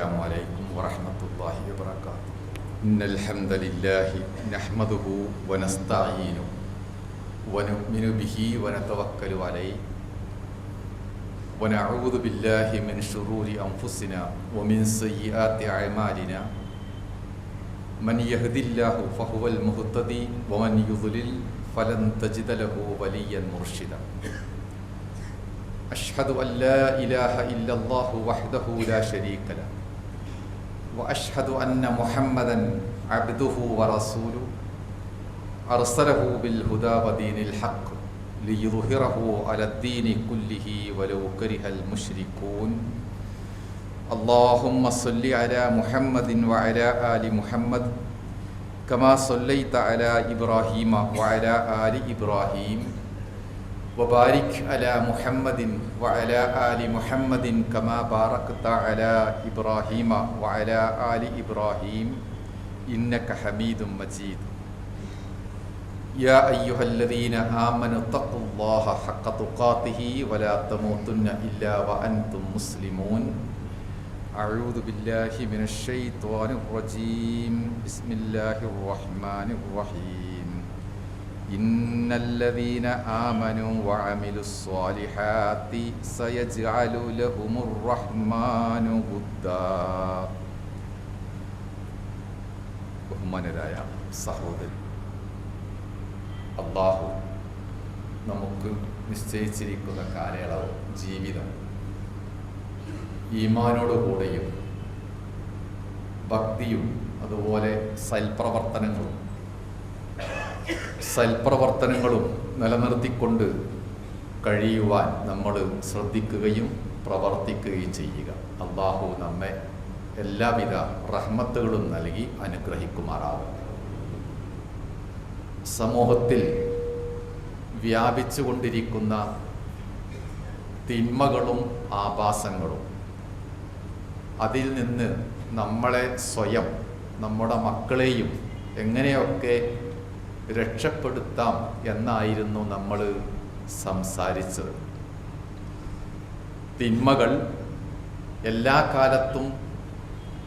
السلام عليكم ورحمة الله وبركاته. إن الحمد لله نحمده ونستعينه ونؤمن به ونتوكل عليه ونعوذ بالله من شرور أنفسنا ومن سيئات أعمالنا من يهد الله فهو المهتدي ومن يضلل فلن تجد له وليا مرشدا. أشهد أن لا إله إلا الله وحده لا شريك له وأشهد أن محمدا عبده ورسوله أرسله بالهدى ودين الحق ليظهره على الدين كله ولو كره المشركون. اللهم صل على محمد وعلى آل محمد كما صليت على إبراهيم وعلى آل إبراهيم وبارك على محمد وعلى آل محمد كما باركت على إبراهيم وعلى آل إبراهيم إنك حميد مجيد. يا أيها الذين آمنوا اتقوا الله حق تقاته ولا تموتن إلا وأنتم مسلمون. أعوذ بالله من الشيطان الرجيم. بسم الله الرحمن الرحيم. إن الذين آمنوا وعملوا الصالحات سيجعل لهم الرحمن ودا. ബഹുമാനരായ സഹോദരൻ, അല്ലാഹു നമുക്ക് നിശ്ചയിച്ചിരിക്കുന്ന കാലയളവ് ജീവിതം ഈമാനോടുകൂടെയും ഭക്തിയും അതുപോലെ സൽപ്രവർത്തനങ്ങളും നിലനിർത്തിക്കൊണ്ട് കഴിയുവാൻ നമ്മൾ ശ്രദ്ധിക്കുകയും പ്രവർത്തിക്കുകയും ചെയ്യുക. അല്ലാഹു നമ്മെ എല്ലാവിധ റഹ്മത്തുകളും നൽകി അനുഗ്രഹിക്കുമാറാവും. സമൂഹത്തിൽ വ്യാപിച്ചുകൊണ്ടിരിക്കുന്ന തിന്മകളും ആഭാസങ്ങളും, അതിൽ നിന്ന് നമ്മളെ സ്വയം നമ്മുടെ മക്കളെയും എങ്ങനെയൊക്കെ രക്ഷപ്പെടുത്താം എന്നായിരുന്നു നമ്മൾ സംസാരിച്ചത്. തിന്മകൾ എല്ലാ കാലത്തും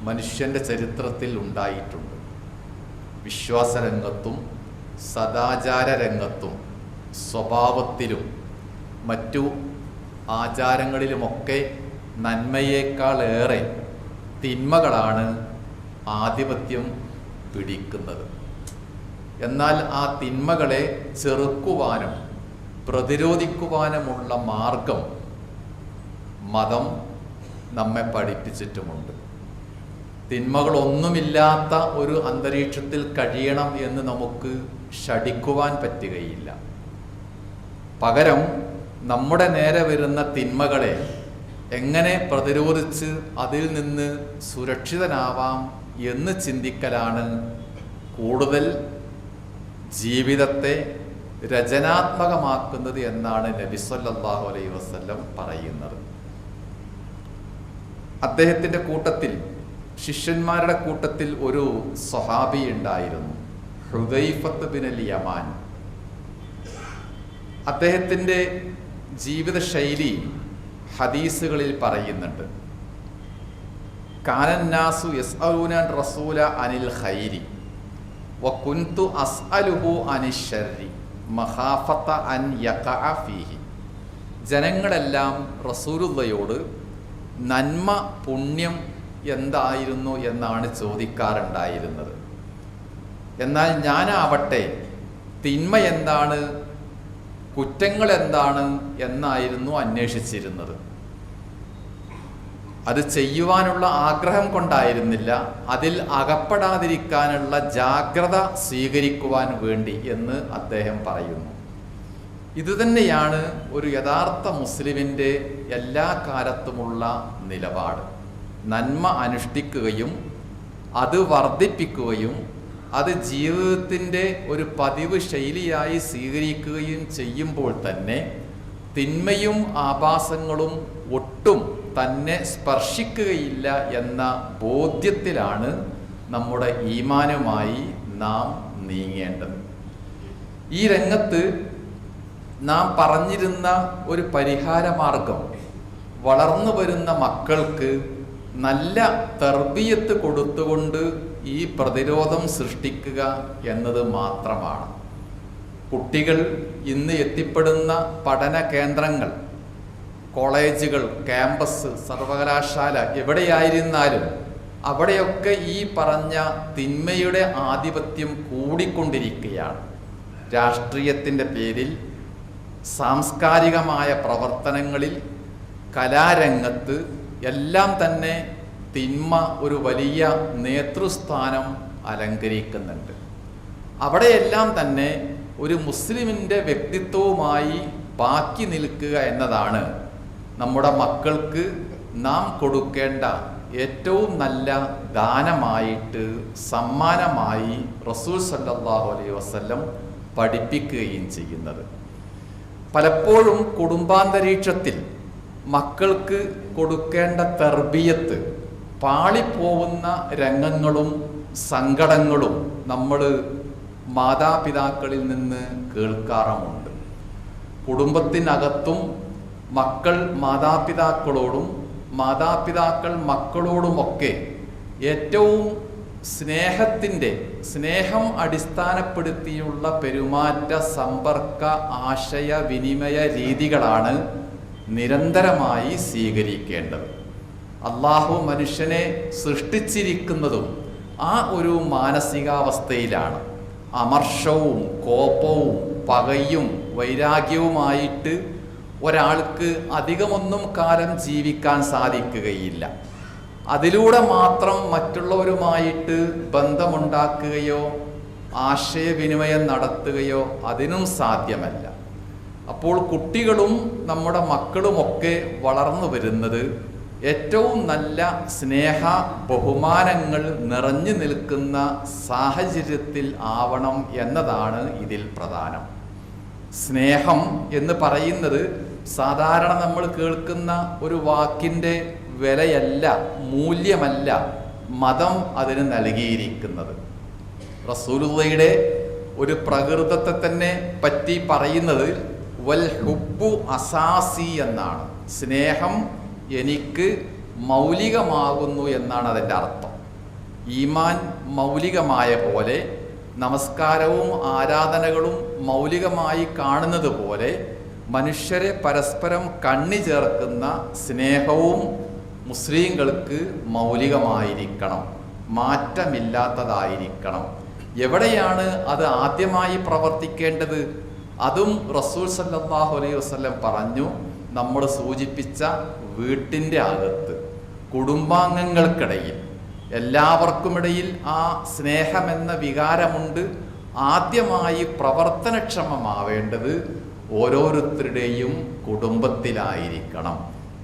മനുഷ്യൻ്റെ ചരിത്രത്തിൽ ഉണ്ടായിട്ടുണ്ട്. വിശ്വാസരംഗത്തും സദാചാര രംഗത്തും സ്വഭാവത്തിലും മറ്റു ആചാരങ്ങളിലുമൊക്കെ നന്മയേക്കാളേറെ തിന്മകളാണ് ആധിപത്യം പിടിക്കുന്നത്. എന്നാൽ ആ തിന്മകളെ ചെറുക്കുവാനും പ്രതിരോധിക്കുവാനുമുള്ള മാർഗം മതം നമ്മെ പഠിപ്പിച്ചിട്ടുമുണ്ട്. തിന്മകളൊന്നുമില്ലാത്ത ഒരു അന്തരീക്ഷത്തിൽ കഴിയണം എന്ന് നമുക്ക് ശഠിക്കുവാൻ പറ്റുകയില്ല. പകരം നമ്മുടെ നേരെ വരുന്ന തിന്മകളെ എങ്ങനെ പ്രതിരോധിച്ച് അതിൽ നിന്ന് സുരക്ഷിതനാവാം എന്ന് ചിന്തിക്കലാണ് കൂടുതൽ ജീവിതത്തെ രചനാത്മകമാക്കുന്നത് എന്നാണ് നബി സല്ലല്ലാഹു അലൈഹി വസല്ലം പറയുന്നത്. അദ്ദേഹത്തിൻ്റെ കൂട്ടത്തിൽ, ശിഷ്യന്മാരുടെ കൂട്ടത്തിൽ ഒരു സ്വഹാബി ഉണ്ടായിരുന്നു, ഹുദൈഫത്ത് ബിനുൽ യമാൻ. അദ്ദേഹത്തിൻ്റെ ജീവിത ശൈലി ഹദീസുകളിൽ പറയുന്നുണ്ട്. കാനന്നാസു യസ്അലൂന റസൂല അനിൽ ഖൈരി വകുന്തു അസ്അലുഹു അനിശ്ശർരി മഖാഫത അൻ യഖഅ ഫീഹി. ജനങ്ങളെല്ലാം റസൂലുള്ളയോട് നന്മ, പുണ്യം എന്തായിരുന്നു എന്നാണ് ചോദിക്കാറുണ്ടായിരുന്നത്. എന്നാൽ ഞാനാവട്ടെ തിന്മ എന്താണ്, കുറ്റങ്ങൾ എന്താണ് എന്നായിരുന്നു അന്വേഷിച്ചിരുന്നത്. അത് ചെയ്യുവാനുള്ള ആഗ്രഹം കൊണ്ടായിരുന്നില്ല, അതിൽ അകപ്പെടാതിരിക്കാനുള്ള ജാഗ്രത സ്വീകരിക്കുവാൻ വേണ്ടി എന്ന് അദ്ദേഹം പറയുന്നു. ഇതുതന്നെയാണ് ഒരു യഥാർത്ഥ മുസ്ലിമിൻ്റെ എല്ലാ കാലത്തുമുള്ള നിലപാട്. നന്മ അനുഷ്ഠിക്കുകയും അത് വർദ്ധിപ്പിക്കുകയും അത് ജീവിതത്തിൻ്റെ ഒരു പതിവ് ശൈലിയായി സ്വീകരിക്കുകയും ചെയ്യുമ്പോൾ തന്നെ തിന്മയും ആഭാസങ്ങളും ഒട്ടും തന്നെ സ്പർശിക്കുകയില്ല എന്ന ബോധ്യത്തിലാണ് നമ്മുടെ ഈമാനുമായി നാം നീങ്ങേണ്ടത്. ഈ രംഗത്ത് നാം പറഞ്ഞിരുന്ന ഒരു പരിഹാരമാർഗം വളർന്നു വരുന്ന മക്കൾക്ക് നല്ല തർബിയത്ത് കൊടുത്തുകൊണ്ട് ഈ പ്രതിരോധം സൃഷ്ടിക്കുക എന്നത് മാത്രമാണ്. കുട്ടികൾ ഇന്ന് എത്തിപ്പെടുന്ന പഠന കേന്ദ്രങ്ങൾ, കോളേജുകൾ, ക്യാമ്പസ്, സർവകലാശാല എവിടെയായിരുന്നാലും അവിടെയൊക്കെ ഈ പറഞ്ഞ തിന്മയുടെ ആധിപത്യം കൂടിക്കൊണ്ടിരിക്കുകയാണ്. രാഷ്ട്രീയത്തിൻ്റെ പേരിൽ, സാംസ്കാരികമായ പ്രവർത്തനങ്ങളിൽ, കലാരംഗത്ത് എല്ലാം തന്നെ തിന്മ ഒരു വലിയ നേതൃസ്ഥാനം അലങ്കരിക്കുന്നുണ്ട്. അവിടെയെല്ലാം തന്നെ ഒരു മുസ്ലിമിൻ്റെ വ്യക്തിത്വവുമായി ബാക്കി നിൽക്കുക എന്നതാണ് നമ്മുടെ മക്കൾക്ക് നാം കൊടുക്കേണ്ട ഏറ്റവും നല്ല ദാനമായിട്ട്, സമ്മാനമായി റസൂൽ സല്ലല്ലാഹു അലൈഹി വസല്ലം പഠിപ്പിക്കുകയും ചെയ്യുന്നത്. പലപ്പോഴും കുടുംബാന്തരീക്ഷത്തിൽ മക്കൾക്ക് കൊടുക്കേണ്ട തർബിയത്ത് പാളിപ്പോവുന്ന രംഗങ്ങളും സങ്കടങ്ങളും നമ്മൾ മാതാപിതാക്കളിൽ നിന്ന് കേൾക്കാറുമുണ്ട്. കുടുംബത്തിനകത്തും മക്കൾ മാതാപിതാക്കളോടും മാതാപിതാക്കൾ മക്കളോടുമൊക്കെ ഏറ്റവും സ്നേഹം അടിസ്ഥാനപ്പെടുത്തിയുള്ള പെരുമാറ്റ, സമ്പർക്ക, ആശയ വിനിമയ രീതികളാണ് നിരന്തരമായി സ്വീകരിക്കേണ്ടത്. അള്ളാഹു മനുഷ്യനെ സൃഷ്ടിച്ചിരിക്കുന്നതും ആ ഒരു മാനസികാവസ്ഥയിലാണ്. അമർഷവും കോപവും പകയും വൈരാഗ്യവുമായിട്ട് ഒരാൾക്ക് അധികമൊന്നും കാലം ജീവിക്കാൻ സാധിക്കുകയില്ല. അതിലൂടെ മാത്രം മറ്റുള്ളവരുമായിട്ട് ബന്ധമുണ്ടാക്കുകയോ ആശയവിനിമയം നടത്തുകയോ അതിനും സാധ്യമല്ല. അപ്പോൾ കുട്ടികളും നമ്മുടെ മക്കളുമൊക്കെ വളർന്നു വരുന്നത് ഏറ്റവും നല്ല സ്നേഹ ബഹുമാനങ്ങൾ നിറഞ്ഞു നിൽക്കുന്ന സാഹചര്യത്തിൽ ആവണം എന്നതാണ് ഇതിൽ പ്രധാനം. സ്നേഹം എന്ന് പറയുന്നത് സാധാരണ നമ്മൾ കേൾക്കുന്ന ഒരു വാക്കിൻ്റെ വിലയല്ല, മൂല്യമല്ല മതം അതിന് നൽകിയിരിക്കുന്നത്. റസൂലുള്ളാഹിയുടെ ഒരു പ്രകൃതത്തെ തന്നെ പറ്റി പറയുന്നത് വൽ ഹുബ്ബു അസാസി എന്നാണ്. സ്നേഹം എനിക്ക് മൗലികമാകുന്നു എന്നാണ് അതിൻ്റെ അർത്ഥം. ഈമാൻ മൗലികമായ പോലെ, നമസ്കാരവും ആരാധനകളും മൗലികമായി കാണുന്നത് പോലെ മനുഷ്യരെ പരസ്പരം കണ്ണി ചേർക്കുന്ന സ്നേഹവും മുസ്ലിങ്ങൾക്ക് മൗലികമായിരിക്കണം, മാറ്റമില്ലാത്തതായിരിക്കണം. എവിടെയാണ് അത് ആദ്യമായി പ്രവർത്തിക്കേണ്ടത്? അതും റസൂൽ സല്ലല്ലാഹു അലൈഹി വസല്ലം പറഞ്ഞു, നമ്മൾ സൂചിപ്പിച്ച വീട്ടിൻ്റെ അകത്ത്, കുടുംബാംഗങ്ങൾക്കിടയിൽ, എല്ലാവർക്കുമിടയിൽ ആ സ്നേഹമെന്ന വികാരമുണ്ട്. ആദ്യമായി പ്രവർത്തനക്ഷമമാവേണ്ടത് ഓരോരുത്തരുടെയും കുടുംബത്തിലായിരിക്കണം.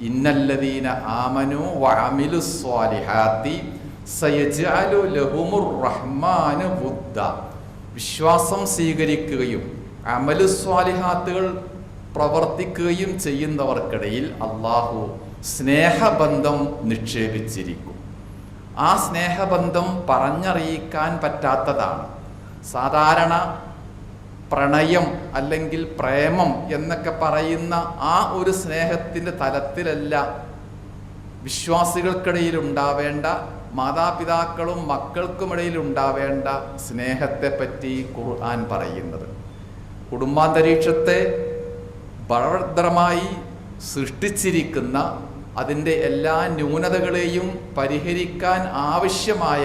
ഇന്നല്ലദീന ആമനു വഅമിലുസ് സ്വാലിഹാത്തി സയജ്അലു ലഹുമുർ റഹ്മാനു വുദ്ദ. വിശ്വാസം സ്വീകരിക്കുകയും അമലുസ്വാലിഹാത്തുകൾ പ്രവർത്തിക്കുകയും ചെയ്യുന്നവർക്കിടയിൽ അള്ളാഹു സ്നേഹബന്ധം നിക്ഷേപിച്ചിരിക്കും. ആ സ്നേഹബന്ധം പറഞ്ഞറിയിക്കാൻ പറ്റാത്തതാണ്. സാധാരണ പ്രണയം അല്ലെങ്കിൽ പ്രേമം എന്നൊക്കെ പറയുന്ന ആ ഒരു സ്നേഹത്തിൻ്റെ തലത്തിലല്ല വിശ്വാസികൾക്കിടയിൽ ഉണ്ടാവേണ്ട, മാതാപിതാക്കളും മക്കൾക്കുമിടയിൽ ഉണ്ടാവേണ്ട സ്നേഹത്തെപ്പറ്റി ഖുർആൻ പറയുന്നത്. കുടുംബാന്തരീക്ഷത്തെ ഭദ്രമായി സൃഷ്ടിച്ചിരിക്കുന്ന, അതിൻ്റെ എല്ലാ ന്യൂനതകളെയും പരിഹരിക്കാൻ ആവശ്യമായ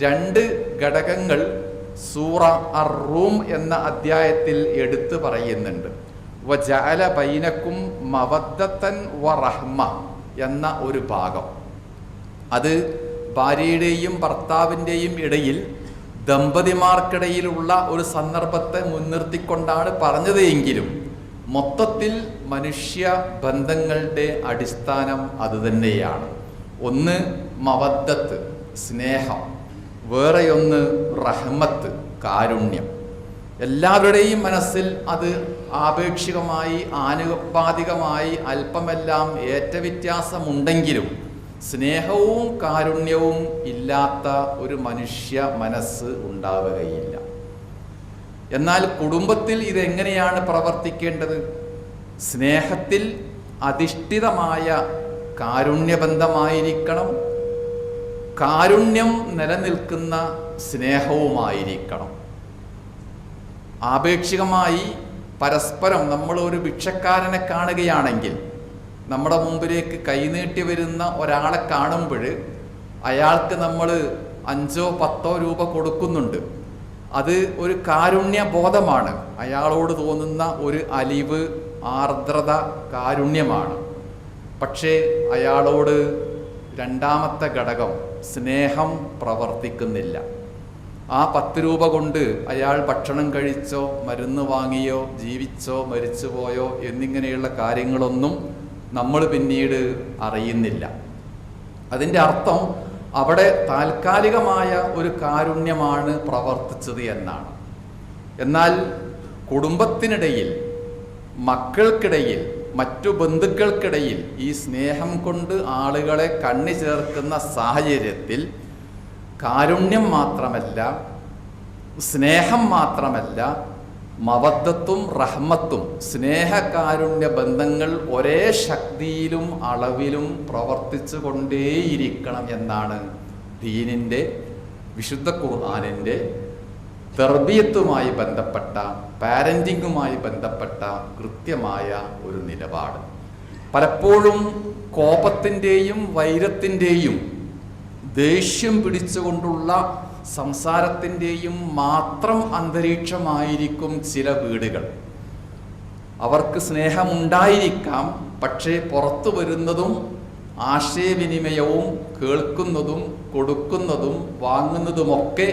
2 ഘടകങ്ങൾ സൂറ അർ-റൂം എന്ന അധ്യായത്തിൽ എടുത്തു പറയുന്നുണ്ട്. വജഅല ബൈനക്കും മവദ്ദത്തൻ വറഹ്മ എന്ന ഒരു ഭാഗം. അത് ഭാര്യയുടെയും ഭർത്താവിൻ്റെയും ഇടയിൽ, ദമ്പതിമാർക്കിടയിലുള്ള ഒരു സന്ദർഭത്തെ മുൻനിർത്തിക്കൊണ്ടാണ് പറഞ്ഞത് എങ്കിലും മൊത്തത്തിൽ മനുഷ്യ ബന്ധങ്ങളുടെ അടിസ്ഥാനം അതുതന്നെയാണ്. ഒന്ന് മവദ്ദത്ത്, സ്നേഹം, വേറെയൊന്ന് റഹ്മത്ത്, കാരുണ്യം. എല്ലാവരുടെയും മനസ്സിൽ അത് ആപേക്ഷികമായി, ആനുപാതികമായി അല്പമെല്ലാം ഏറ്റവ്യത്യാസമുണ്ടെങ്കിലും സ്നേഹവും കാരുണ്യവും ഇല്ലാത്ത ഒരു മനുഷ്യ മനസ്സ് ഉണ്ടാവുകയില്ല. എന്നാൽ കുടുംബത്തിൽ ഇതെങ്ങനെയാണ് പ്രവർത്തിക്കേണ്ടത്? സ്നേഹത്തിൽ അധിഷ്ഠിതമായ കാരുണ്യബന്ധമായിരിക്കണം, കാരുണ്യം നിലനിൽക്കുന്ന സ്നേഹവുമായിരിക്കണം. ആപേക്ഷികമായി പരസ്പരം നമ്മൾ ഒരു ഭിക്ഷക്കാരനെ കാണുകയാണെങ്കിൽ, നമ്മുടെ മുമ്പിലേക്ക് കൈനീട്ടി വരുന്ന ഒരാളെ കാണുമ്പോൾ അയാൾക്ക് നമ്മൾ 5-10 രൂപ കൊടുക്കുന്നുണ്ട്. അത് ഒരു കാരുണ്യ ബോധമാണ്. അയാളോട് തോന്നുന്ന ഒരു അലിവ്, ആർദ്രത, കാരുണ്യമാണ്. പക്ഷേ അയാളോട് രണ്ടാമത്തെ ഘടകം സ്നേഹം പ്രവർത്തിക്കുന്നില്ല. ആ 10 രൂപ കൊണ്ട് അയാൾ ഭക്ഷണം കഴിച്ചോ, മരുന്ന് വാങ്ങിയോ, ജീവിച്ചോ, മരിച്ചുപോയോ എന്നിങ്ങനെയുള്ള കാര്യങ്ങളൊന്നും നമ്മൾ പിന്നീട് അറിയുന്നില്ല. അതിൻ്റെ അർത്ഥം അവിടെ താൽക്കാലികമായ ഒരു കാരുണ്യമാണ് പ്രവർത്തിച്ചത് എന്നാണ്. എന്നാൽ കുടുംബത്തിനിടയിൽ, മക്കൾക്കിടയിൽ, മറ്റു ബന്ധുക്കൾക്കിടയിൽ ഈ സ്നേഹം കൊണ്ട് ആളുകളെ കണ്ണി ചേർക്കുന്ന സാഹചര്യത്തിൽ കാരുണ്യം മാത്രമല്ല, സ്നേഹം മാത്രമല്ല, മവദ്ദത്തും റഹ്മത്തും, സ്നേഹകാരുണ്യ ബന്ധങ്ങൾ ഒരേ ശക്തിയിലും അളവിലും പ്രവർത്തിച്ചു കൊണ്ടേയിരിക്കണം എന്നാണ് ദീനിൻ്റെ, വിശുദ്ധ ഖുർആനിൻ്റെ തർബിയത്തുമായി ബന്ധപ്പെട്ട, പാരൻറ്റിങ്ങുമായി ബന്ധപ്പെട്ട കൃത്യമായ ഒരു നിലപാട്. പലപ്പോഴും കോപത്തിൻ്റെയും വൈരത്തിൻ്റെയും ദേഷ്യം പിടിച്ചുകൊണ്ടുള്ള സംസാരത്തിൻ്റെയും മാത്രം അന്തരീക്ഷമായിരിക്കും ചില വീടുകൾ. അവർക്ക് സ്നേഹമുണ്ടായിരിക്കാം, പക്ഷേ പുറത്തു വരുന്നതും ആശയവിനിമയവും കേൾക്കുന്നതും കൊടുക്കുന്നതും വാങ്ങുന്നതുമൊക്കെ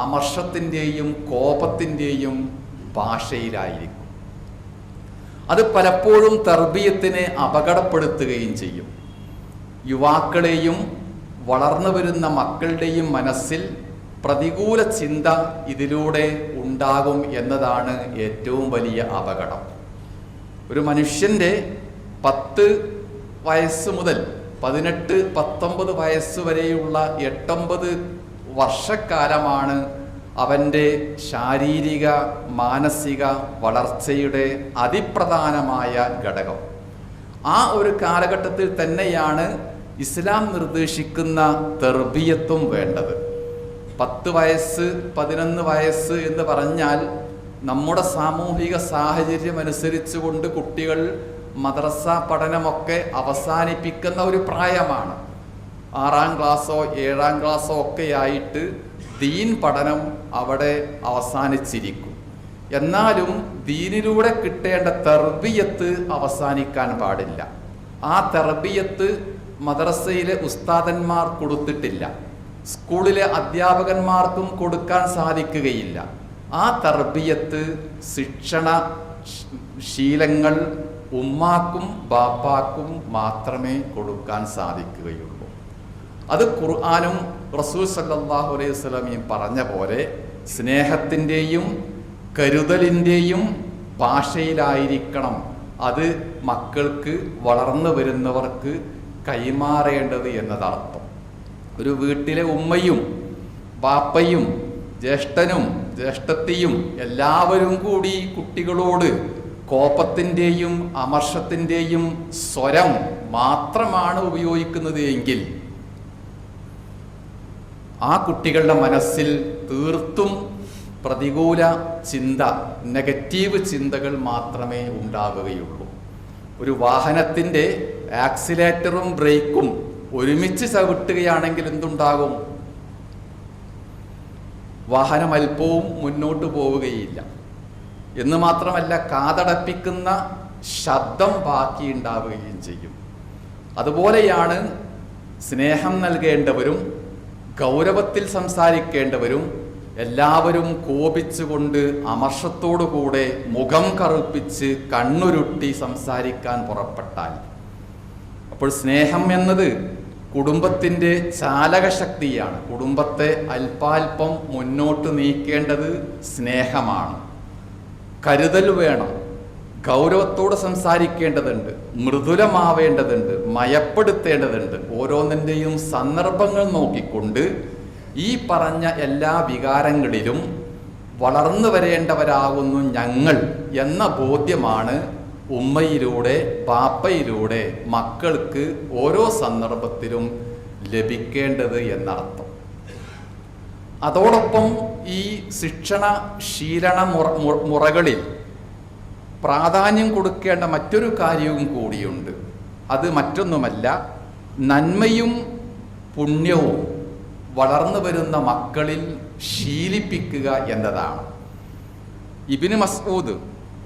അമർഷത്തിൻ്റെയും കോപത്തിൻ്റെയും ഭാഷയിലായിരിക്കും. അത് പലപ്പോഴും തർബിയത്തിനെ അപകടപ്പെടുത്തുകയും ചെയ്യും. യുവാക്കളെയും വളർന്നു വരുന്ന മക്കളുടെയും മനസ്സിൽ പ്രതികൂല ചിന്ത ഇതിലൂടെ ഉണ്ടാകും എന്നതാണ് ഏറ്റവും വലിയ അപകടം. ഒരു മനുഷ്യൻ്റെ 10 വയസ്സ് മുതൽ 18-19 വയസ്സ് വരെയുള്ള 8-9 വർഷക്കാലമാണ് അവൻ്റെ ശാരീരിക മാനസിക വളർച്ചയുടെ അതിപ്രധാനമായ ഘടകം. ആ ഒരു കാലഘട്ടത്തിൽ തന്നെയാണ് ഇസ്ലാം നിർദ്ദേശിക്കുന്ന തർബിയത്തും വേണ്ടത്. 10 വയസ്സ് 11 വയസ്സ് എന്ന് പറഞ്ഞാൽ നമ്മുടെ സാമൂഹിക സാഹചര്യം അനുസരിച്ചുകൊണ്ട് കുട്ടികൾ മദ്രസ പഠനമൊക്കെ അവസാനിപ്പിക്കുന്ന ഒരു പ്രായമാണ്. 6ാം ക്ലാസ്സോ 7ാം ക്ലാസ്സോ ഒക്കെ ആയിട്ട് ദീൻ പഠനം അവിടെ അവസാനിച്ചിരിക്കും. എന്നാലും ദീനിലൂടെ കിട്ടേണ്ട തർബിയത്ത് അവസാനിക്കാൻ പാടില്ല. ആ തർബിയത്ത് മദ്രസയിലെ ഉസ്താദന്മാർ കൊടുത്തിട്ടില്ല, സ്കൂളിലെ അധ്യാപകന്മാർക്കും കൊടുക്കാൻ സാധിക്കുകയില്ല. ആ തർബിയത്ത്, ശിക്ഷണ ശീലങ്ങൾ ഉമ്മാക്കും ബാപ്പാക്കും മാത്രമേ കൊടുക്കാൻ സാധിക്കുകയുള്ളൂ. അത് ഖുർആനും റസൂൽ സല്ലല്ലാഹു അലൈഹി വസല്ലമയും പറഞ്ഞ പോലെ സ്നേഹത്തിൻ്റെയും കരുതലിൻ്റെയും ഭാഷയിലായിരിക്കണം അത് മക്കൾക്ക്, വളർന്നു വരുന്നവർക്ക് കൈമാറേണ്ടത് എന്നതർത്ഥം. ഒരു വീട്ടിലെ ഉമ്മയും ബാപ്പയും ജ്യേഷ്ഠനും ജ്യേഷ്ഠത്തിയും എല്ലാവരും കൂടി കുട്ടികളോട് കോപത്തിൻ്റെയും അമർഷത്തിൻ്റെയും സ്വരം മാത്രമാണ് ഉപയോഗിക്കുന്നത് എങ്കിൽ ആ കുട്ടികളുടെ മനസ്സിൽ തീർത്തും പ്രതികൂല ചിന്ത, നെഗറ്റീവ് ചിന്തകൾ മാത്രമേ ഉണ്ടാവുകയുള്ളൂ. ഒരു വാഹനത്തിൻ്റെ ആക്സിലേറ്ററും ബ്രേക്കും ഒരുമിച്ച് ചവിട്ടുകയാണെങ്കിൽ എന്തുണ്ടാകും? വാഹനം അല്പവും മുന്നോട്ട് പോവുകയില്ല. എന്ന് മാത്രമല്ല, കാതടപ്പിക്കുന്ന ശബ്ദം ബാക്കിയുണ്ടാവുകയും ചെയ്യും. അതുപോലെയാണ് സ്നേഹം നൽകേണ്ടവരും ഗൗരവത്തിൽ സംസാരിക്കേണ്ടവരും എല്ലാവരും കോപിച്ചുകൊണ്ട് അമർഷത്തോടുകൂടെ മുഖം കറുപ്പിച്ച് കണ്ണുരുട്ടി സംസാരിക്കാൻ പുറപ്പെട്ടാൽ, അപ്പോൾ സ്നേഹം എന്നത് കുടുംബത്തിൻ്റെ ചാലകശക്തിയാണ്. കുടുംബത്തെ അല്പാൽപ്പം മുന്നോട്ട് നീക്കേണ്ടത് സ്നേഹമാണ്. കരുതൽ വേണം, ഗൗരവത്തോടെ സംസാരിക്കേണ്ടതുണ്ട്, മൃദുലമാവേണ്ടതുണ്ട്, മയപ്പെടുത്തേണ്ടതുണ്ട്. ഓരോന്നിൻ്റെയും സന്ദർഭങ്ങൾ നോക്കിക്കൊണ്ട് ഈ പറഞ്ഞ എല്ലാ വികാരങ്ങളിലും വളർന്നു വരേണ്ടവരാകുന്നു ഞങ്ങൾ എന്ന ബോധ്യമാണ് ഉമ്മയിലൂടെ ബാപ്പയിലൂടെ മക്കൾക്ക് ഓരോ സന്ദർഭത്തിലും ലഭിക്കേണ്ടത് എന്നർത്ഥം. അതോടൊപ്പം ഈ ശിക്ഷണ ശീലന മുറകളിൽ പ്രാധാന്യം കൊടുക്കേണ്ട മറ്റൊരു കാര്യവും കൂടിയുണ്ട്. അത് മറ്റൊന്നുമല്ല, നന്മയും പുണ്യവും വളർന്നു വരുന്ന മക്കളിൽ ശീലിപ്പിക്കുക എന്നതാണ്. ഇബ്നു മസ്ഊദ്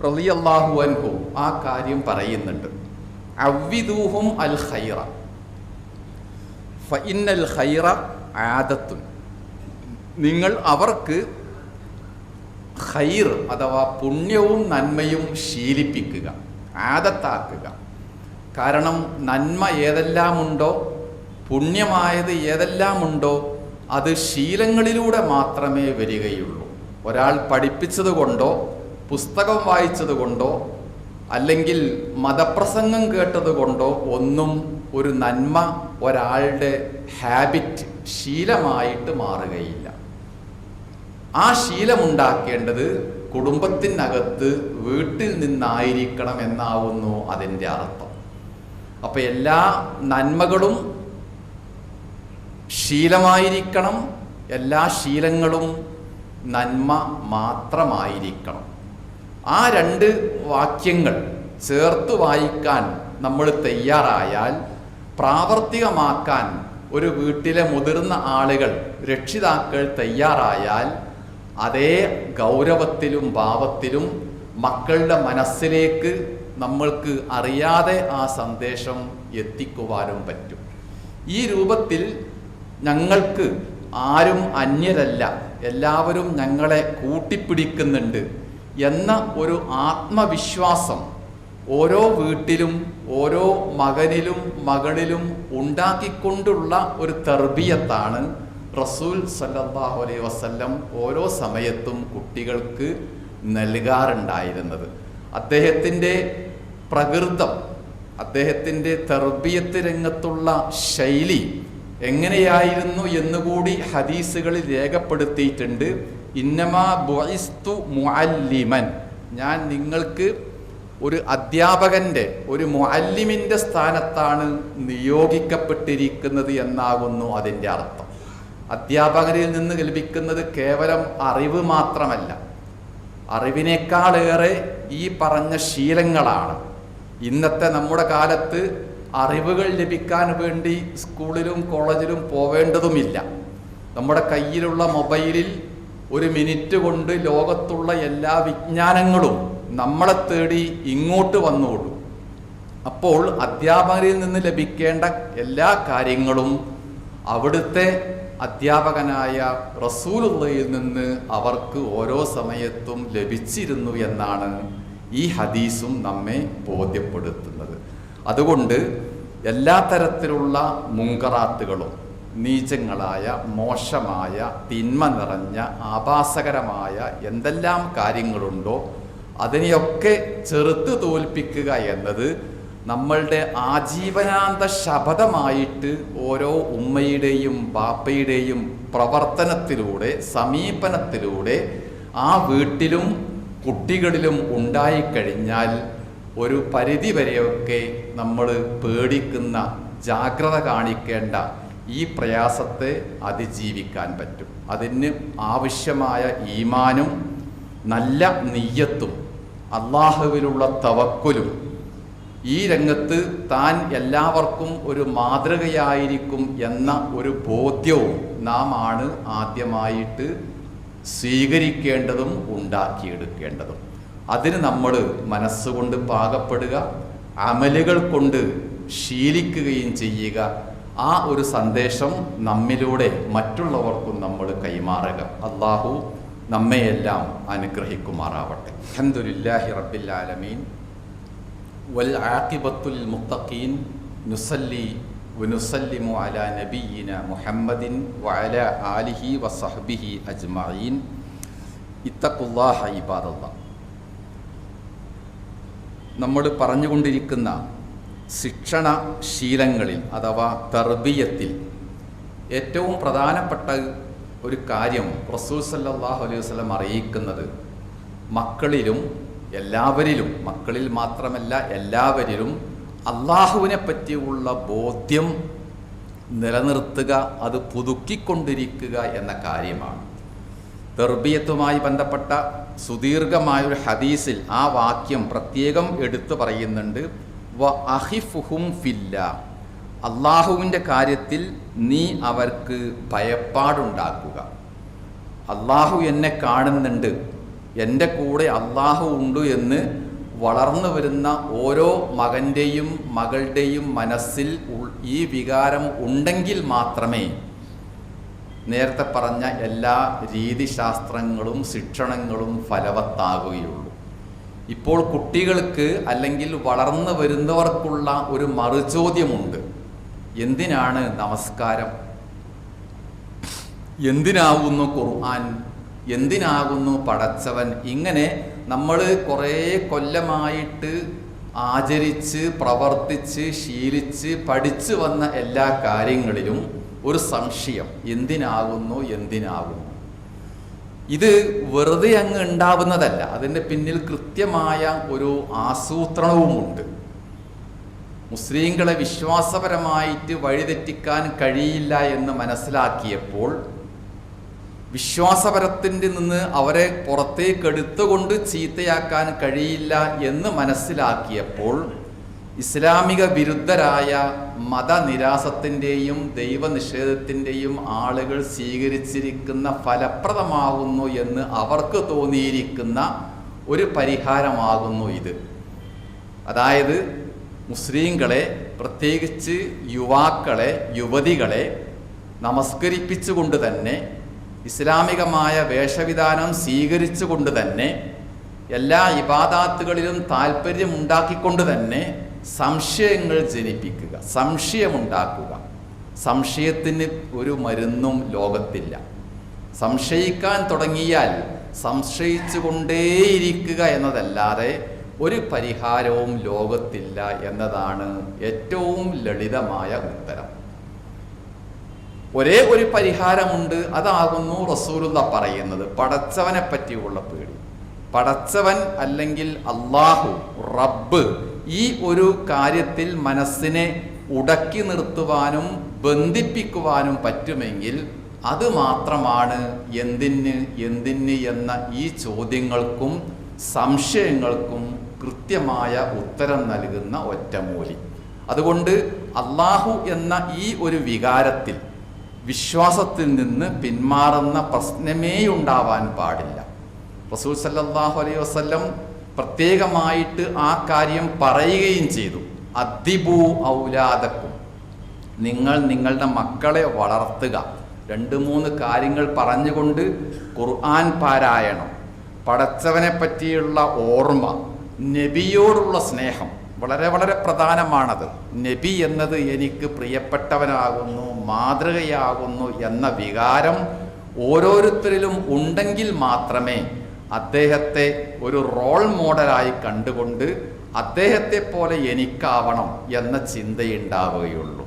റളിയല്ലാഹു അൻഹു ആ കാര്യം പറയുന്നുണ്ട്. അവ്വിദൂഹും അൽ ഖൈറ ഫഇന്നൽ ഖൈറ ആദത്തുൻ. നിങ്ങൾ അവർക്ക് ഖൈർ അഥവാ പുണ്യവും നന്മയും ശീലിപ്പിക്കുക, ആദത്താക്കുക. കാരണം നന്മ ഏതെല്ലാമുണ്ടോ, പുണ്യമായത് ഏതെല്ലാമുണ്ടോ, അത് ശീലങ്ങളിലൂടെ മാത്രമേ വരികയുള്ളൂ. ഒരാൾ പഠിപ്പിച്ചത് കൊണ്ടോ പുസ്തകം വായിച്ചത് കൊണ്ടോ അല്ലെങ്കിൽ മതപ്രസംഗം കേട്ടത് കൊണ്ടോ ഒന്നും ഒരു നന്മ ഒരാളുടെ ഹാബിറ്റ്, ശീലമായിട്ട് മാറുകയില്ല. ആ ശീലമുണ്ടാക്കേണ്ടത് കുടുംബത്തിനകത്ത് വീട്ടിൽ നിന്നായിരിക്കണം എന്നാവുന്നു അതിൻ്റെ അർത്ഥം. അപ്പം എല്ലാ നന്മകളും ശീലമായിരിക്കണം, എല്ലാ ശീലങ്ങളും നന്മ മാത്രമായിരിക്കണം. ആ രണ്ട് വാക്യങ്ങൾ ചേർത്ത് വായിക്കാൻ നമ്മൾ തയ്യാറായാൽ, പ്രാവർത്തികമാക്കാൻ ഒരു വീട്ടിലെ മുതിർന്ന ആളുകൾ, രക്ഷിതാക്കൾ തയ്യാറായാൽ, അതേ ഗൗരവത്തിലും ഭാവത്തിലും മക്കളുടെ മനസ്സിലേക്ക് നമ്മൾക്ക് അറിയാതെ ആ സന്ദേശം എത്തിക്കുവാനും പറ്റും. ഈ രൂപത്തിൽ ഞങ്ങൾക്ക് ആരും അന്യരല്ല, എല്ലാവരും ഞങ്ങളെ കൂട്ടിപ്പിടിക്കുന്നുണ്ട് എന്ന ഒരു ആത്മവിശ്വാസം ഓരോ വീട്ടിലും ഓരോ മകനിലും മകളിലും ഉണ്ടാക്കിക്കൊണ്ടുള്ള ഒരു തർബിയത്താണ് റസൂൽ സല്ലല്ലാഹു അലൈഹി വസല്ലം ഓരോ സമയത്തും കുട്ടികൾക്ക് നൽകാറുണ്ടായിരുന്നത്. അദ്ദേഹത്തിൻ്റെ പ്രകൃതം, അദ്ദേഹത്തിൻ്റെ തർബിയത്ത് രംഗത്തുള്ള ശൈലി എങ്ങനെയായിരുന്നു എന്നുകൂടി ഹദീസുകളിൽ രേഖപ്പെടുത്തിയിട്ടുണ്ട്. ഇന്നമാ ബുഇസ്തു മുഅല്ലിമൻ, ഞാൻ നിങ്ങൾക്ക് ഒരു അധ്യാപകൻ്റെ, ഒരു മുഅല്ലിമിൻ്റെ സ്ഥാനത്താണ് നിയോഗിക്കപ്പെട്ടിരിക്കുന്നത് എന്നാകുന്നു അതിൻ്റെ അർത്ഥം. അധ്യാപകരിൽ നിന്ന് ലഭിക്കുന്നത് കേവലം അറിവ് മാത്രമല്ല, അറിവിനേക്കാളേറെ ഈ പറഞ്ഞ ശീലങ്ങളാണ്. ഇന്നത്തെ നമ്മുടെ കാലത്ത് അറിവുകൾ ലഭിക്കാൻ വേണ്ടി സ്കൂളിലും കോളേജിലും പോവേണ്ടതുമില്ല. നമ്മുടെ കയ്യിലുള്ള മൊബൈലിൽ ഒരു മിനിറ്റ് കൊണ്ട് ലോകത്തുള്ള എല്ലാ വിജ്ഞാനങ്ങളും നമ്മളെ തേടി ഇങ്ങോട്ട് വന്നോളൂ. അപ്പോൾ അധ്യാപകരിൽ നിന്ന് ലഭിക്കേണ്ട എല്ലാ കാര്യങ്ങളും അവിടുത്തെ അധ്യാപകനായ റസൂലുള്ളാഹിയിൽ നിന്ന് അവർക്ക് ഓരോ സമയത്തും ലഭിച്ചിരുന്നു എന്നാണ് ഈ ഹദീസും നമ്മെ ബോധ്യപ്പെടുത്തുന്നത്. അതുകൊണ്ട് എല്ലാ തരത്തിലുള്ള മുങ്കറാത്തുകളും, നീചങ്ങളായ, മോശമായ, തിന്മ നിറഞ്ഞ, ആഭാസകരമായ എന്തെല്ലാം കാര്യങ്ങളുണ്ടോ അതിനെയൊക്കെ ചെറുത്ത് തോൽപ്പിക്കുക എന്നത് നമ്മളുടെ ആജീവനാന്ത ശപഥമായിട്ട് ഓരോ ഉമ്മയുടെയും ബാപ്പയുടെയും പ്രവർത്തനത്തിലൂടെ, സമീപനത്തിലൂടെ ആ വീട്ടിലും കുട്ടികളിലും ഉണ്ടായിക്കഴിഞ്ഞാൽ ഒരു പരിധി വരെയൊക്കെ നമ്മൾ പേടിക്കുന്ന, ജാഗ്രത കാണിക്കേണ്ട ഈ പ്രയാസത്തെ അതിജീവിക്കാൻ പറ്റും. അതിന് ആവശ്യമായ ഈമാനും നല്ല നിയ്യത്തും അള്ളാഹുവിലുള്ള തവക്കുലും ഈ രംഗത്ത് താൻ എല്ലാവർക്കും ഒരു മാതൃകയായിരിക്കും എന്ന ഒരു ബോധ്യവും നാം ആണ് ആദ്യമായിട്ട് സ്വീകരിക്കേണ്ടതും ഉണ്ടാക്കിയെടുക്കേണ്ടതും. അതിന് നമ്മൾ മനസ്സുകൊണ്ട് പാകപ്പെടുക, അമലുകൾ കൊണ്ട് ശീലിക്കുകയും ചെയ്യുക. ആ ഒരു സന്ദേശം നമ്മിലൂടെ മറ്റുള്ളവർക്കും നമ്മൾ കൈമാറുക. അല്ലാഹു നമ്മയെല്ലാം അനുഗ്രഹിക്കുമാറാവട്ടെ. അൽഹംദുലില്ലാഹി റബ്ബിൽ ആലമീൻ വൽ ആഖിബത്തുൽ മുത്തഖീൻ. നുസല്ലി വനുസല്ലിമു അലാ നബിയിന മുഹമ്മദിൻ വഅലാ ആലിഹി വസഹ്ബിഹി അജ്മഈൻ. ഇത്തഖുല്ലാഹ ഇബാദല്ലാഹ്. നമ്മൾ പറഞ്ഞുകൊണ്ടിരിക്കുന്ന ശിക്ഷണ ശീലങ്ങളിൽ അഥവാ തർബിയത്തിൽ ഏറ്റവും പ്രധാനപ്പെട്ട ഒരു കാര്യം റസൂൽ സല്ലല്ലാഹു അലൈഹി വസല്ലം അറിയിക്കുന്നത് മക്കളിലും എല്ലാവരിലും, മക്കളിൽ മാത്രമല്ല എല്ലാവരിലും അള്ളാഹുവിനെ പറ്റിയുള്ള ബോധ്യം നിലനിർത്തുക, അത് പുതുക്കിക്കൊണ്ടിരിക്കുക എന്ന കാര്യമാണ്. തർബിയത്തുമായി ബന്ധപ്പെട്ട സുദീർഘമായൊരു ഹദീസിൽ ആ വാക്യം പ്രത്യേകം എടുത്തു പറയുന്നുണ്ട്. വ അഖിഫുഹും ഫില്ലാ, അള്ളാഹുവിൻ്റെ കാര്യത്തിൽ നീ അവർക്ക് ഭയപ്പാടുണ്ടാക്കുക. അള്ളാഹു എന്നെ കാണുന്നുണ്ട്, എൻ്റെ കൂടെ അള്ളാഹു ഉണ്ട് എന്ന് വളർന്നു വരുന്ന ഓരോ മകൻ്റെയും മകളുടെയും മനസ്സിൽ ഈ വികാരം ഉണ്ടെങ്കിൽ മാത്രമേ നേരത്തെ പറഞ്ഞ എല്ലാ രീതിശാസ്ത്രങ്ങളും ശിക്ഷണങ്ങളും ഫലവത്താകുകയുള്ളൂ. ഇപ്പോൾ കുട്ടികൾക്ക് അല്ലെങ്കിൽ വളർന്നു വരുന്നവർക്കുള്ള ഒരു മറുചോദ്യമുണ്ട്. എന്തിനാണ് നമസ്കാരം? എന്തിനാകുന്നു ഖുർആൻ? എന്തിനാകുന്നു പടച്ചവൻ? ഇങ്ങനെ നമ്മൾ കുറേ കൊല്ലമായിട്ട് ആചരിച്ച് പ്രവർത്തിച്ച് ശീലിച്ച് പഠിച്ചു വന്ന എല്ലാ കാര്യങ്ങളിലും ഒരു സംശയം, എന്തിനാകുന്നു എന്തിനാകുന്നു. ഇത് വെറുതെ അങ്ങ് ഉണ്ടാവുന്നതല്ല, അതിൻ്റെ പിന്നിൽ കൃത്യമായ ഒരു ആസൂത്രണവുമുണ്ട്. മുസ്ലിങ്ങളെ വിശ്വാസപരമായിട്ട് വഴിതെറ്റിക്കാൻ കഴിയില്ല എന്ന് മനസ്സിലാക്കിയപ്പോൾ, വിശ്വാസപരത്തിൻ്റെ നിന്ന് അവരെ പുറത്തേക്കെടുത്തുകൊണ്ട് ചീത്തയാക്കാൻ കഴിയില്ല എന്ന് മനസ്സിലാക്കിയപ്പോൾ, ഇസ്ലാമിക വിരുദ്ധരായ മതനിരാസത്തിൻ്റെയും ദൈവനിഷേധത്തിൻ്റെയും ആളുകൾ സ്വീകരിച്ചിരിക്കുന്ന ഫലപ്രദമാകുന്നു എന്ന് അവർക്ക് തോന്നിയിരിക്കുന്ന ഒരു പരിഹാരമാകുന്നു ഇത്. അതായത് മുസ്ലിങ്ങളെ, പ്രത്യേകിച്ച് യുവാക്കളെ, യുവതികളെ നമസ്കരിപ്പിച്ചുകൊണ്ട് തന്നെ, ഇസ്ലാമികമായ വേഷവിധാനം സ്വീകരിച്ചുകൊണ്ട് തന്നെ, എല്ലാ ഇബാദാത്തുകളിലും താല്പര്യമുണ്ടാക്കിക്കൊണ്ട് തന്നെ സംശയങ്ങൾ ജനിപ്പിക്കുക, സംശയമുണ്ടാക്കുക. സംശയത്തിന് ഒരു മരുന്നും ലോകത്തില്ല. സംശയിക്കാൻ തുടങ്ങിയാൽ സംശയിച്ചു കൊണ്ടേയിരിക്കുക എന്നതല്ലാതെ ഒരു പരിഹാരവും ലോകത്തില്ല എന്നതാണ് ഏറ്റവും ലളിതമായ ഉത്തരം. ഒരേ ഒരു പരിഹാരമുണ്ട്, അതാകുന്നു റസൂലുള്ള പറയുന്നത്, പടച്ചവനെ പറ്റിയുള്ള പേടി. പടച്ചവൻ അല്ലെങ്കിൽ അള്ളാഹു, റബ്ബ്, ഈ ഒരു കാര്യത്തിൽ മനസ്സിനെ ഉടക്കി നിർത്തുവാനും ബന്ധിപ്പിക്കുവാനും പറ്റുമെങ്കിൽ അത് മാത്രമാണ് എന്തിന് എന്ന ഈ ചോദ്യങ്ങൾക്കും സംശയങ്ങൾക്കും കൃത്യമായ ഉത്തരം നൽകുന്ന ഒറ്റമൂലി. അതുകൊണ്ട് അള്ളാഹു എന്ന ഈ ഒരു വികാരത്തിൽ, വിശ്വാസത്തിൽ നിന്ന് പിന്മാറുന്ന പ്രശ്നമേ ഉണ്ടാവാൻ പാടില്ല. റസൂൽ സല്ലല്ലാഹു അലൈഹി വസല്ലം പ്രത്യേകമായിട്ട് ആ കാര്യം പറയുകയും ചെയ്തു. അദ്ദിബു ഔലാദക്കും, നിങ്ങൾ നിങ്ങളുടെ മക്കളെ വളർത്തുക. 2-3 കാര്യങ്ങൾ പറഞ്ഞുകൊണ്ട് ഖുർആൻ പാരായണം, പടച്ചവനെ പറ്റിയുള്ള ഓർമ്മ, നബിയോടുള്ള സ്നേഹം വളരെ വളരെ പ്രധാനമാണത്. നബി എന്നത് എനിക്ക് പ്രിയപ്പെട്ടവനാകുന്നു, മാതൃകയാകുന്നു എന്ന വികാരം ഓരോരുത്തരിലും ഉണ്ടെങ്കിൽ മാത്രമേ അദ്ദേഹത്തെ ഒരു റോൾ മോഡലായി കണ്ടുകൊണ്ട് അദ്ദേഹത്തെ പോലെ എനിക്കാവണം എന്ന ചിന്തയുണ്ടാവുകയുള്ളൂ.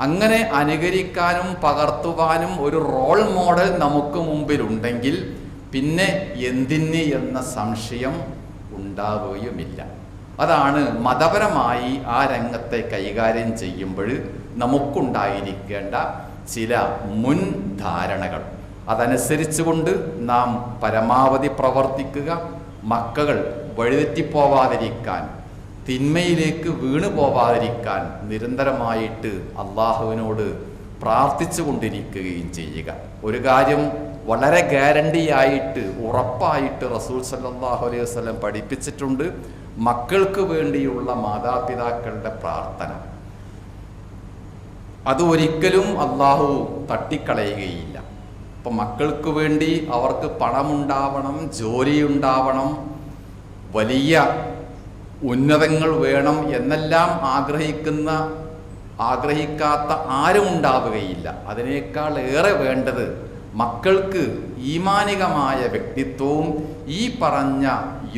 അങ്ങനെ അനുകരിക്കാനും പകർത്തുവാനും ഒരു റോൾ മോഡൽ നമുക്ക് മുമ്പിലുണ്ടെങ്കിൽ പിന്നെ എന്തിന് എന്ന സംശയം ഉണ്ടാവുകയുമില്ല. അതാണ് മതപരമായി ആ രംഗത്തെ കൈകാര്യം ചെയ്യുമ്പോൾ നമുക്കുണ്ടായിരിക്കേണ്ട ചില മുൻധാരണകൾ. അതനുസരിച്ചുകൊണ്ട് നാം പരമാവധി പ്രവർത്തിക്കുക. മക്കൾ വഴിതെറ്റിപ്പോവാതിരിക്കാൻ, തിന്മയിലേക്ക് വീണു പോവാതിരിക്കാൻ നിരന്തരമായിട്ട് അള്ളാഹുവിനോട് പ്രാർത്ഥിച്ചു കൊണ്ടിരിക്കുകയും ചെയ്യുക. ഒരു കാര്യം വളരെ ഗ്യാരണ്ടിയായിട്ട്, ഉറപ്പായിട്ട് റസൂൽ സല്ലല്ലാഹു അലൈഹി വസല്ലം പഠിപ്പിച്ചിട്ടുണ്ട്. മക്കൾക്ക് വേണ്ടിയുള്ള മാതാപിതാക്കളുടെ പ്രാർത്ഥന അത് ഒരിക്കലും അള്ളാഹു തട്ടിക്കളയുകയില്ല. അപ്പം മക്കൾക്ക് വേണ്ടി അവർക്ക് പണമുണ്ടാവണം, ജോലിയുണ്ടാവണം, വലിയ ഉന്നതങ്ങൾ വേണം എന്നെല്ലാം ആഗ്രഹിക്കാത്ത ആരും ഉണ്ടാവുകയില്ല. അതിനേക്കാൾ ഏറെ വേണ്ടത് മക്കൾക്ക് ഈമാനികമായ വ്യക്തിത്വവും ഈ പറഞ്ഞ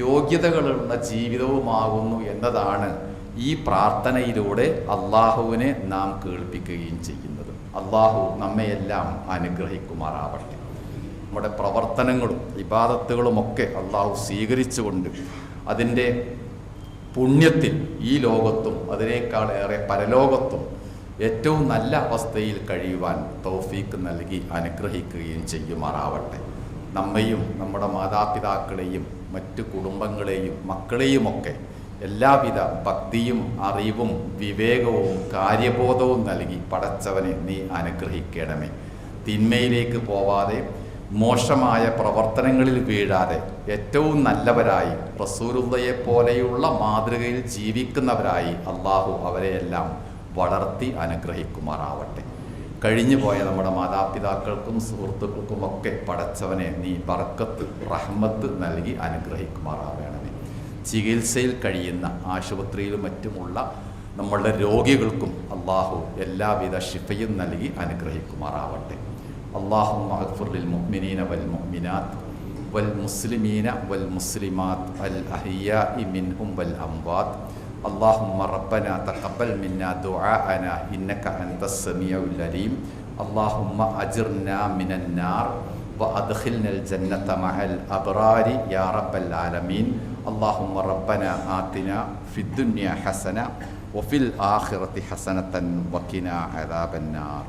യോഗ്യതകളുള്ള ജീവിതവുമാകുന്നു എന്നതാണ് ഈ പ്രാർത്ഥനയിലൂടെ അള്ളാഹുവിനെ നാം കേൾപ്പിക്കുകയും ചെയ്യുന്നത്. അള്ളാഹു നമ്മയെല്ലാം അനുഗ്രഹിക്കുമാറാവട്ടെ. നമ്മുടെ പ്രവർത്തനങ്ങളും ഇബാദത്തുകളുമൊക്കെ അള്ളാഹു സ്വീകരിച്ചുകൊണ്ട് അതിൻ്റെ പുണ്യത്തിൽ ഈ ലോകത്തും അതിനേക്കാൾ ഏറെ പരലോകത്തും ഏറ്റവും നല്ല അവസ്ഥയിൽ കഴിയുവാൻ തൗഫീക്ക് നൽകി അനുഗ്രഹിക്കുകയും ചെയ്യുമാറാവട്ടെ. നമ്മയും നമ്മുടെ മാതാപിതാക്കളെയും മറ്റു കുടുംബങ്ങളെയും മക്കളെയുമൊക്കെ എല്ലാവിധ ഭക്തിയും അറിവും വിവേകവും കാര്യബോധവും നൽകി പടച്ചവനെ നീ അനുഗ്രഹിക്കണമേ. തിന്മയിലേക്ക് പോവാതെ മോശമായ പ്രവർത്തനങ്ങളിൽ വീഴാതെ ഏറ്റവും നല്ലവരായി റസൂലുള്ളയെ പോലെയുള്ള മാതൃകയിൽ ജീവിക്കുന്നവരായി അള്ളാഹു അവരെയെല്ലാം വളർത്തി അനുഗ്രഹിക്കുമാറാവട്ടെ. കഴിഞ്ഞു പോയ നമ്മുടെ മാതാപിതാക്കൾക്കും സുഹൃത്തുക്കൾക്കുമൊക്കെ പടച്ചവനെ നീ ബർക്കത്ത് റഹ്മത്ത് നൽകി അനുഗ്രഹിക്കുമാറാവണമേ. ചികിത്സയിൽ കഴിയുന്ന ആശുപത്രിയിലും മറ്റുമുള്ള നമ്മളുടെ രോഗികൾക്കും അള്ളാഹു എല്ലാവിധ ശിഫയും നൽകി അനുഗ്രഹിക്കുമാറാവട്ടെ. اللهم اغفر للمؤمنين والمؤمنات والمسلمين والمسلمات الأحياء منهم والأموات. اللهم ربنا تقبل منا دعاءنا إنك أنت السميع العليم. اللهم أجرنا من النار وأدخلنا الجنة مع الأبرار يا رب العالمين. اللهم ربنا آتنا في الدنيا حسنة وفي الآخرة حسنة وقنا عذاب النار.